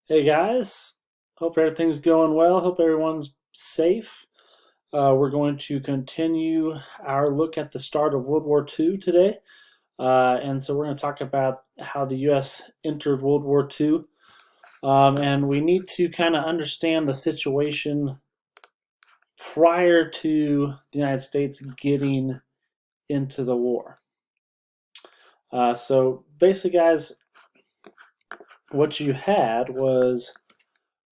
Hey guys, hope everything's going well. Hope everyone's safe. We're going to continue our look at the start of World War II today. And so we're going to talk about how the U.S. entered World War II. And we need to kind of understand the situation prior to the United States getting into the war. So basically, guys, what you had was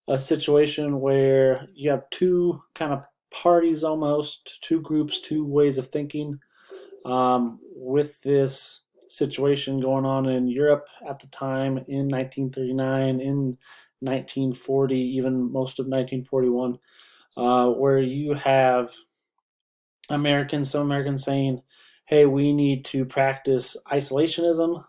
a situation where you have two kind of parties almost, two groups, two ways of thinking with this situation going on in Europe at the time in 1939, in 1940, even most of 1941, where you have some Americans saying, hey, we need to practice isolationism.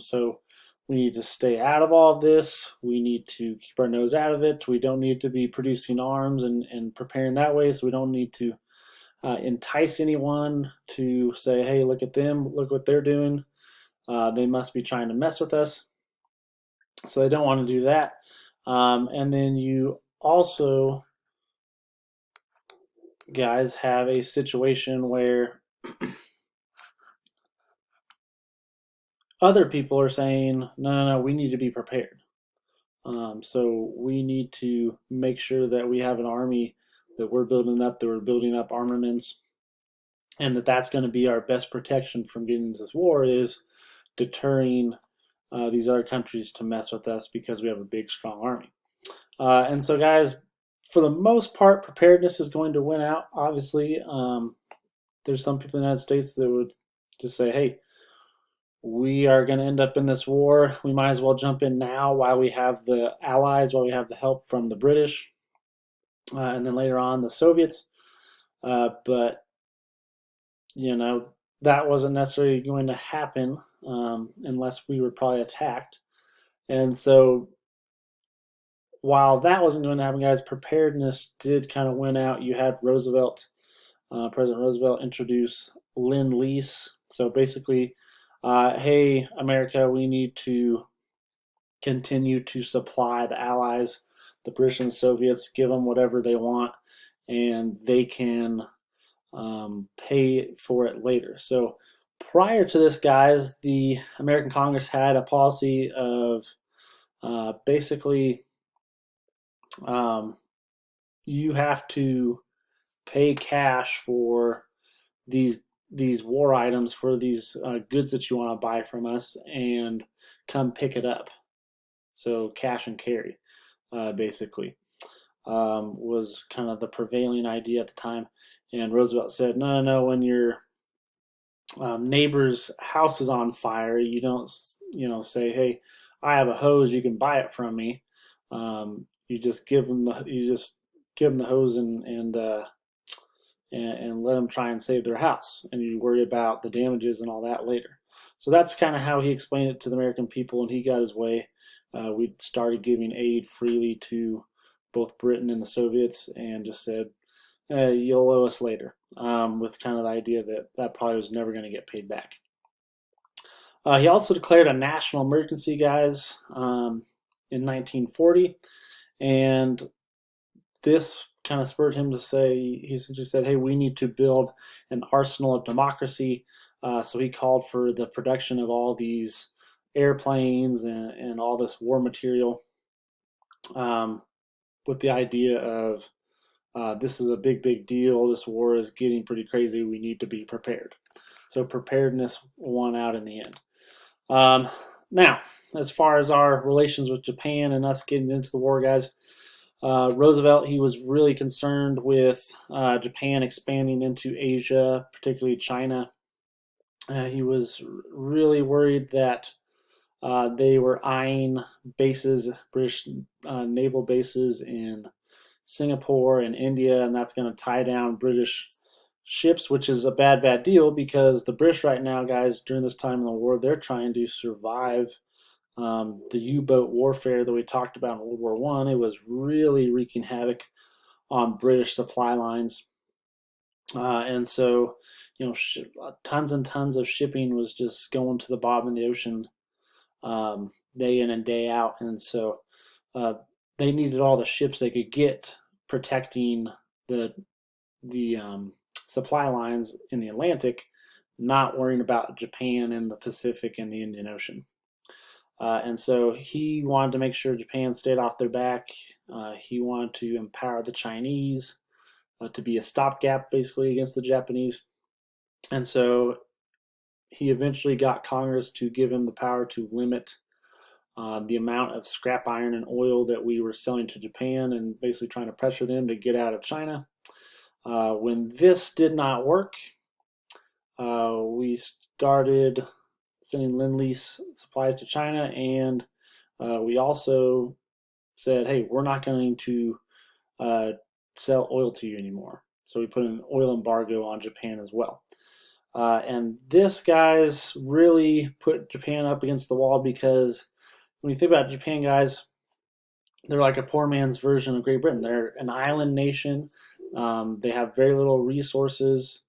So we need to stay out of all of this. We need to keep our nose out of it. We don't need to be producing arms and preparing that way. So we don't need to entice anyone to say, hey, look at them, look what they're doing. They must be trying to mess with us. So they don't want to do that. And then you also, guys, have a situation where other people are saying, no, we need to be prepared. So we need to make sure that we have an army that we're building up, armaments, and that's going to be our best protection from getting into this war is deterring these other countries to mess with us because we have a big, strong army. And so, guys, for the most part, preparedness is going to win out. Obviously, there's some people in the United States that would just say, hey, we are going to end up in this war. We might as well jump in now while we have the allies, while we have the help from the British, and then later on the Soviets. But, you know, that wasn't necessarily going to happen unless we were probably attacked. And so while that wasn't going to happen, guys, preparedness did kind of win out. You had President Roosevelt introduce Lend-Lease. So basically, hey, America, we need to continue to supply the Allies, the British and the Soviets, give them whatever they want, and they can pay for it later. So prior to this, guys, the American Congress had a policy of basically um, you have to pay cash for these these war items, for these goods that you want to buy from us, and come pick it up. So cash and carry, basically, was kind of the prevailing idea at the time. And Roosevelt said, no, when your neighbor's house is on fire, you don't, say, hey, I have a hose, you can buy it from me. You just give them the hose and let them try and save their house, and you worry about the damages and all that later. So that's kind of how he explained it to the American people, and he got his way. We started giving aid freely to both Britain and the Soviets, and just said, "You'll owe us later," with kind of the idea that that probably was never going to get paid back. He also declared a national emergency, guys, in 1940, and this kind of spurred him to say, he essentially said, hey, we need to build an arsenal of democracy. So he called for the production of all these airplanes and all this war material, um, with the idea of this is a big deal. This war is getting pretty crazy. We need to be prepared. So preparedness won out in the end. Um, Now, as far as our relations with Japan and us getting into the war, guys, Roosevelt, he was really concerned with Japan expanding into Asia, particularly China. He was really worried that they were eyeing bases, British naval bases in Singapore and India, and that's going to tie down British ships, which is a bad deal because the British right now, guys, during this time in the war, they're trying to survive the U-boat warfare that we talked about in World War One. It was really wreaking havoc on British supply lines, and so tons and tons of shipping was just going to the bottom of the ocean day in and day out, and so they needed all the ships they could get protecting the the supply lines in the Atlantic, not worrying about Japan and the Pacific and the Indian Ocean. And so he wanted to make sure Japan stayed off their back. He wanted to empower the Chinese to be a stopgap, basically, against the Japanese. And so he eventually got Congress to give him the power to limit the amount of scrap iron and oil that we were selling to Japan, and basically trying to pressure them to get out of China. When this did not work, we started sending Lend-Lease supplies to China, and we also said, hey, we're not going to uh, sell oil to you anymore. So we put an oil embargo on Japan as well. And this, guys, really put Japan up against the wall, because when you think about Japan, guys, they're like a poor man's version of Great Britain. They're an island nation. They have very little resources.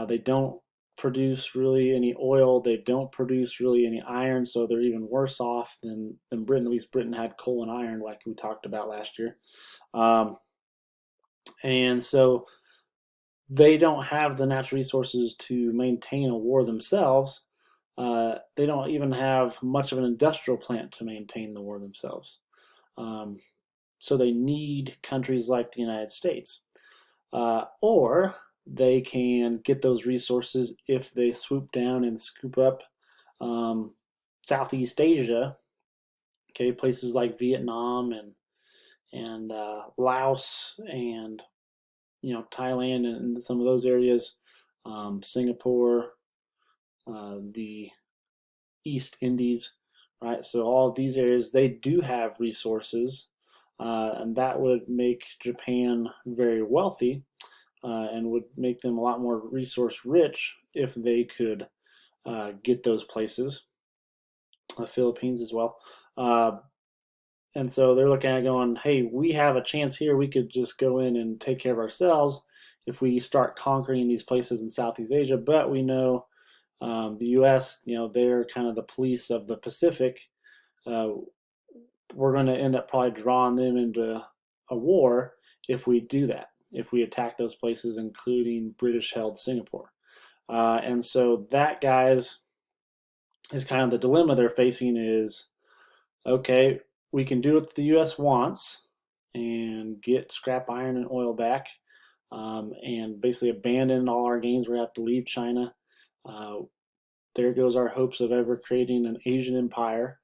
They don't produce really any oil. They don't produce really any iron, so they're even worse off than Britain. At least Britain had coal and iron, like we talked about last year. Um, and so they don't have the natural resources to maintain a war themselves. They don't even have much of an industrial plant to maintain the war themselves. Um, so they need countries like the United States. Or they can get those resources if they swoop down and scoop up Southeast Asia, okay, places like Vietnam and Laos and Thailand and some of those areas, Singapore, the East Indies, right? So all of these areas, they do have resources, and that would make Japan very wealthy, and would make them a lot more resource rich if they could get those places. The Philippines as well. And so they're looking at going, hey, we have a chance here. We could just go in and take care of ourselves if we start conquering these places in Southeast Asia. But we know the U.S., they're kind of the police of the Pacific. Uh, we're going to end up probably drawing them into a war if we do that, if we attack those places, including British-held Singapore. And so that, guys, is kind of the dilemma they're facing is, okay, we can do what the U.S. wants and get scrap iron and oil back, and basically abandon all our gains. We have to leave China. Uh, there goes our hopes of ever creating an Asian empire.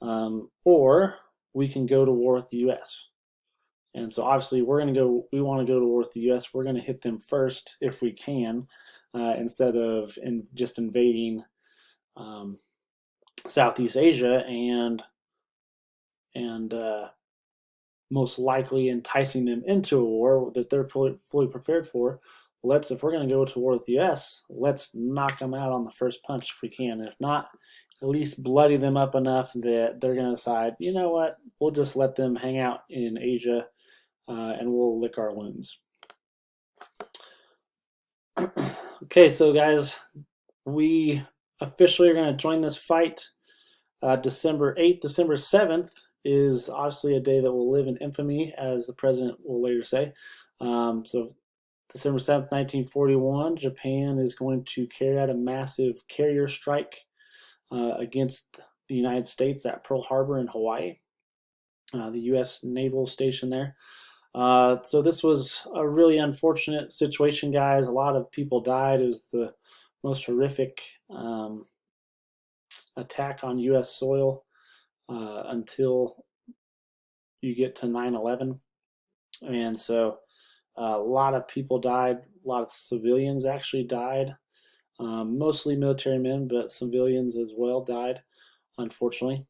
Or we can go to war with the U.S. And so obviously we want to go to war with the U.S. We're going to hit them first if we can, instead of just invading Southeast Asia and most likely enticing them into a war that they're fully prepared for. If we're going to go to war with the U.S., let's knock them out on the first punch if we can. If not, at least bloody them up enough that they're going to decide, you know what, we'll just let them hang out in Asia, and we'll lick our wounds. Okay, so guys, we officially are going to join this fight December 8th. December 7th is obviously a day that will live in infamy, as the president will later say. So December 7th, 1941, Japan is going to carry out a massive carrier strike against the United States at Pearl Harbor in Hawaii, the U.S. naval station there. So this was a really unfortunate situation, guys. A lot of people died. It was the most horrific attack on U.S. soil until you get to 9/11. And so a lot of people died. A lot of civilians actually died. Mostly military men, but civilians as well died, unfortunately.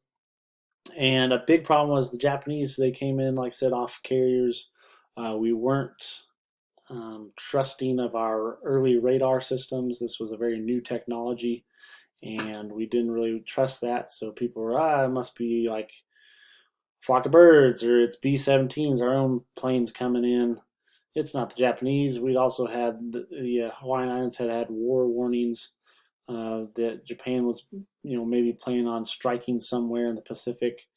And a big problem was the Japanese. They came in, like I said, off carriers. We weren't trusting of our early radar systems. This was a very new technology, and we didn't really trust that. So people were, it must be like a flock of birds, or it's B-17s, our own planes coming in. It's not the Japanese. We'd also had the Hawaiian Islands had war warnings that Japan was, maybe planning on striking somewhere in the Pacific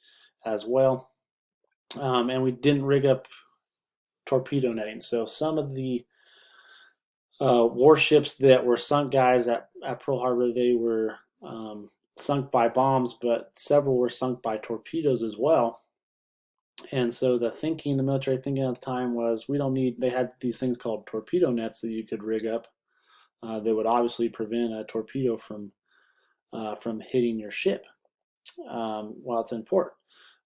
as well. and we didn't rig up torpedo netting. So some of the warships that were sunk, guys, at Pearl Harbor, they were sunk by bombs, but several were sunk by torpedoes as well. And so the military thinking at the time was, we don't need. They had these things called torpedo nets that you could rig up. That would obviously prevent a torpedo from hitting your ship while it's in port.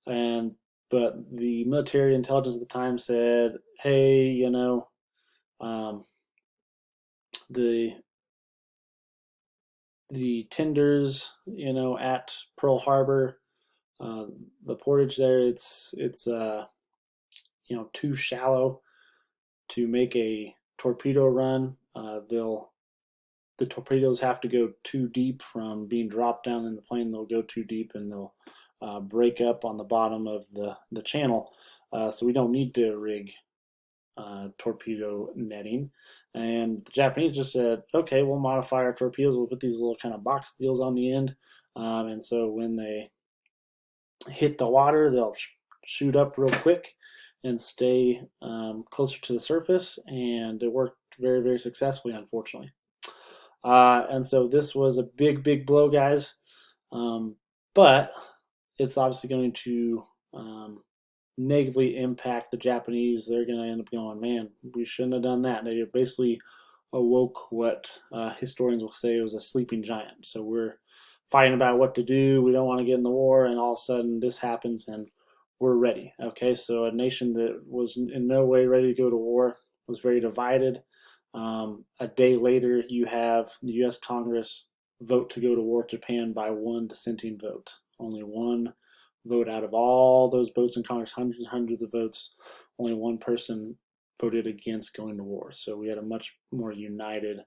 And but the military intelligence at the time said, hey, um, the the tenders, at Pearl Harbor, uh, the portage there, it's too shallow to make a torpedo run. The torpedoes have to go too deep from being dropped down in the plane. They'll go too deep and they'll break up on the bottom of the channel. So we don't need to rig torpedo netting. And the Japanese just said, okay, we'll modify our torpedoes. We'll put these little kind of box deals on the end. And so when they hit the water, they'll shoot up real quick and stay closer to the surface. And it worked very, very successfully, unfortunately. And so this was a big, big blow, guys. But it's obviously going to negatively impact the Japanese. They're going to end up going, man, we shouldn't have done that. They basically awoke what historians will say was a sleeping giant. So we're fighting about what to do. We don't want to get in the war, and all of a sudden this happens, and we're ready. Okay, so a nation that was in no way ready to go to war was very divided. A day later, you have the U.S. Congress vote to go to war with Japan by one dissenting vote. Only one vote out of all those votes in Congress, hundreds and hundreds of votes, only one person voted against going to war. So we had a much more united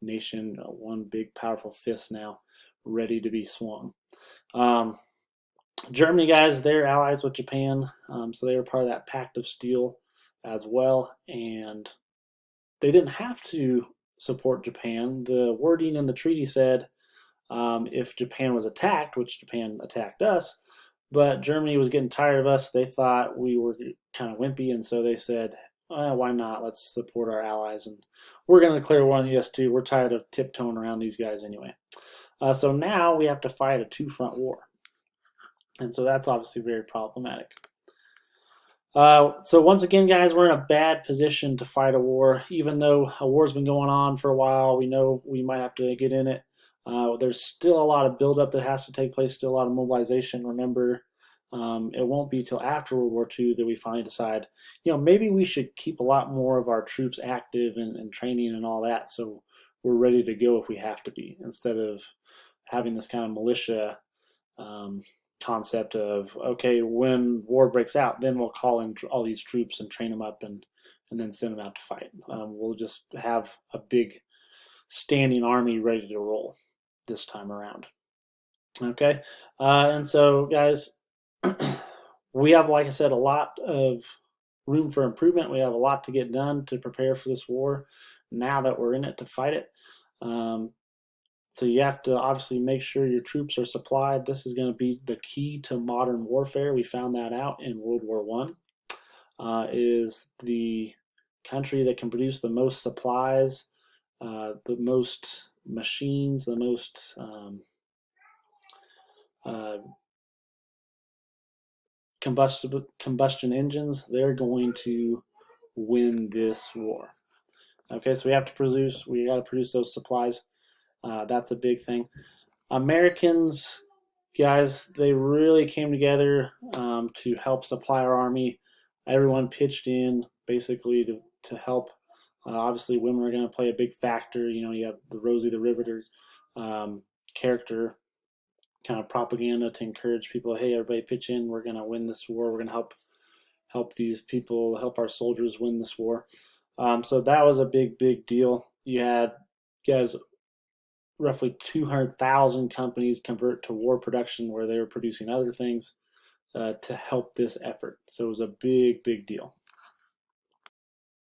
nation, one big powerful fist now, ready to be swung. Um, Germany, guys, they're allies with Japan, so they were part of that Pact of Steel as well, and they didn't have to support Japan. The wording in the treaty said if Japan was attacked, which Japan attacked us, but Germany was getting tired of us. They thought we were kind of wimpy, and so they said, why not? Let's support our allies, and we're going to declare war on the US too. We're tired of tiptoeing around these guys anyway. So now we have to fight a two-front war, and so that's obviously very problematic. So once again, guys, we're in a bad position to fight a war. Even though a war's been going on for a while, we know we might have to get in it. There's still a lot of buildup that has to take place, still a lot of mobilization. Remember, it won't be till after World War II that we finally decide, maybe we should keep a lot more of our troops active and training and all that, so we're ready to go if we have to be, instead of having this kind of militia um, concept of, okay, when war breaks out, then we'll call in all these troops and train them up and then send them out to fight. We'll just have a big standing army ready to roll this time around. Okay, and so guys, we have, like I said, a lot of room for improvement. We have a lot to get done to prepare for this war now that we're in it to fight it. So you have to obviously make sure your troops are supplied. This is going to be the key to modern warfare. We found that out in World War One. Is the country that can produce the most supplies, the most machines, the most combustion engines. They're going to win this war. Okay, so we got to produce those supplies. That's a big thing. Americans, guys, they really came together to help supply our army. Everyone pitched in basically to help. Obviously, women are going to play a big factor. You have the Rosie the Riveter character, kind of propaganda to encourage people. Hey, everybody, pitch in. We're going to win this war. We're going to help these people, help our soldiers win this war. So that was a big, big deal. You had, guys, roughly 200,000 companies convert to war production where they were producing other things to help this effort. So it was a big, big deal.